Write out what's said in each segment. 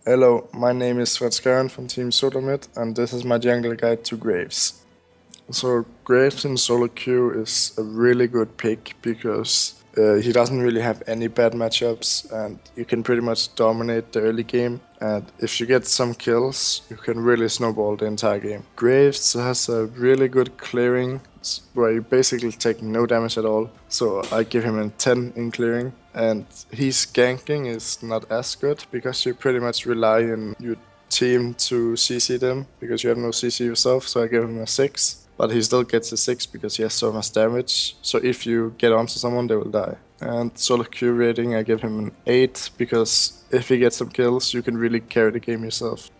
Hello, my name is Svenskeren from Team Mid, and this is my jungle guide to Graves. So Graves in solo queue is a really good pick because he doesn't really have any bad matchups and you can pretty much dominate the early game, and if you get some kills you can really snowball the entire game. Graves has a really good clearing where you basically take no damage at all, so I give him a 10 in clearing, and his ganking is not as good because you pretty much rely on your team to CC them because you have no CC yourself, so I give him a 6. But he still gets a 6 because he has so much damage, so if you get onto someone they will die. And solo Q rating I give him an 8 because if he gets some kills you can really carry the game yourself.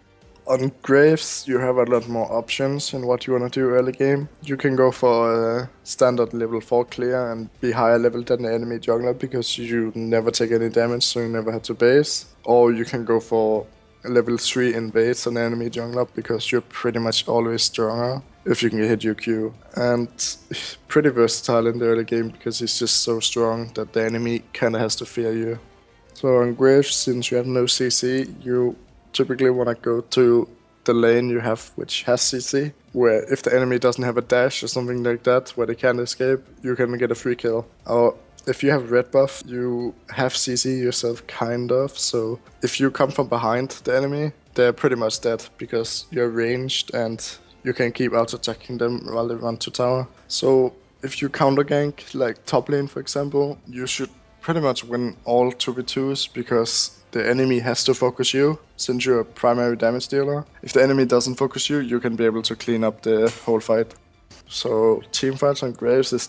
On Graves you have a lot more options in what you want to do early game. You can go for a standard level 4 clear and be higher level than the enemy jungler because you never take any damage, so you never have to base. Or you can go for level 3 invades an enemy jungler because you're pretty much always stronger if you can hit your Q. And pretty versatile in the early game because he's just so strong that the enemy kinda has to fear you. So on Graves, since you have no CC, you typically want to go to the lane you have which has CC, where if the enemy doesn't have a dash or something like that where they can't escape, you can get a free kill. Or if you have red buff, you have CC yourself kind of, so if you come from behind the enemy, they're pretty much dead because you're ranged and you can keep auto-attacking them while they run to tower. So if you counter gank, like top lane for example, you should pretty much win all 2v2s because the enemy has to focus you since you're a primary damage dealer. If the enemy doesn't focus you, you can be able to clean up the whole fight. So teamfights on Graves is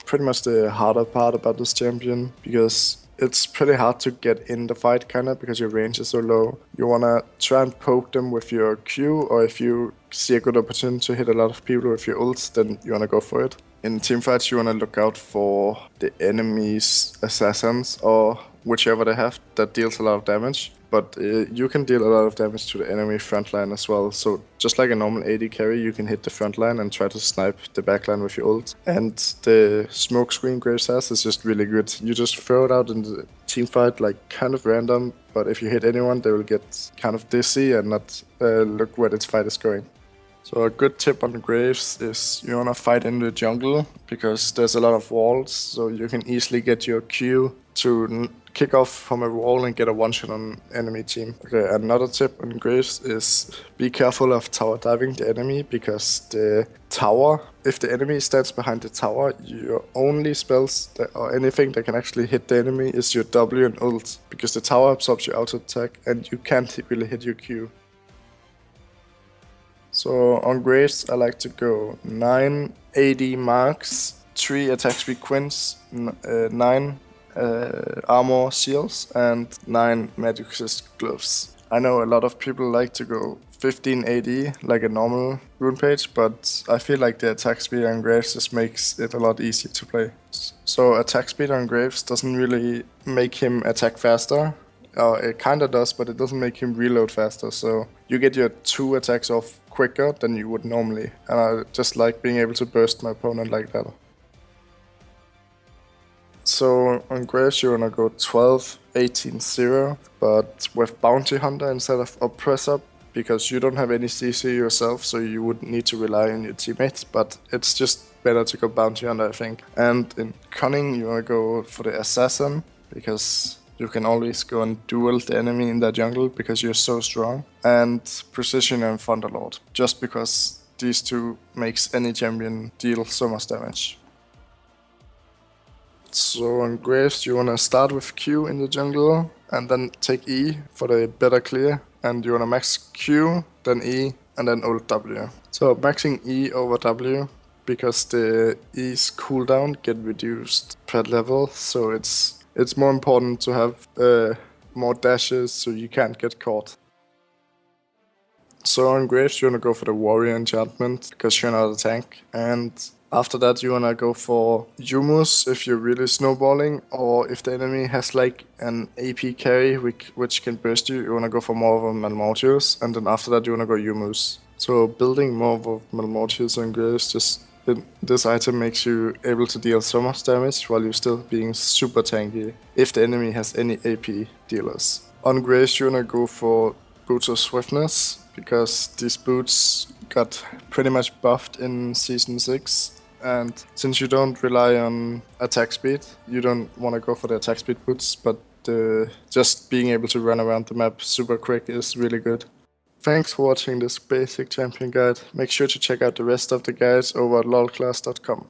pretty much the harder part about this champion because it's pretty hard to get in the fight kinda because your range is so low. You wanna try and poke them with your Q, or if you see a good opportunity to hit a lot of people with your ult, then you wanna go for it. In teamfights you wanna look out for the enemy's assassins or whichever they have that deals a lot of damage. But you can deal a lot of damage to the enemy frontline as well. So just like a normal AD carry, you can hit the frontline and try to snipe the backline with your ult. And the smoke screen Graves has is just really good. You just throw it out in the team fight like kind of random, but if you hit anyone, they will get kind of dizzy and not look where this fight is going. So a good tip on the Graves is you wanna fight in the jungle because there's a lot of walls, so you can easily get your Q to kick off from a wall and get a one-shot on enemy team. Okay, another tip on Graves is be careful of tower diving the enemy because the tower, if the enemy stands behind the tower, your only spells or anything that can actually hit the enemy is your W and ult because the tower absorbs your auto attack and you can't really hit your Q. So on Graves, I like to go 9 AD marks, 3 attack speed quints, 9 armor shields, and 9 magic resist gloves. I know a lot of people like to go 15 AD like a normal rune page, but I feel like the attack speed on Graves just makes it a lot easier to play. So attack speed on Graves doesn't really make him attack faster. It kinda does, but it doesn't make him reload faster, so you get your 2 attacks off quicker than you would normally, and I just like being able to burst my opponent like that. So on Graves you wanna go 12, 18, 0, but with Bounty Hunter instead of Oppressor because you don't have any CC yourself, so you wouldn't need to rely on your teammates, but it's just better to go Bounty Hunter, I think. And in Cunning you wanna go for the Assassin because you can always go and duel the enemy in the jungle because you're so strong. And Precision and Thunderlord, just because these two makes any champion deal so much damage. So on Graves you wanna start with Q in the jungle and then take E for the better clear, and you wanna max Q, then E, and then ult W. So maxing E over W because the E's cooldown get reduced per level, so it's more important to have more dashes so you can't get caught. So on Graves you wanna go for the Warrior enchantment because you're not a tank, and after that you wanna go for Humus if you're really snowballing, or if the enemy has like an AP carry which can burst you wanna go for more of a Malmortius, and then after that you wanna go Humus. So building more of a Malmortius on Graves this item makes you able to deal so much damage while you're still being super tanky if the enemy has any AP dealers. On Graves you wanna go for boots of swiftness, because these boots got pretty much buffed in Season 6. And since you don't rely on attack speed, you don't want to go for the attack speed boots, but just being able to run around the map super quick is really good. Thanks for watching this basic champion guide. Make sure to check out the rest of the guides over at lolclass.com.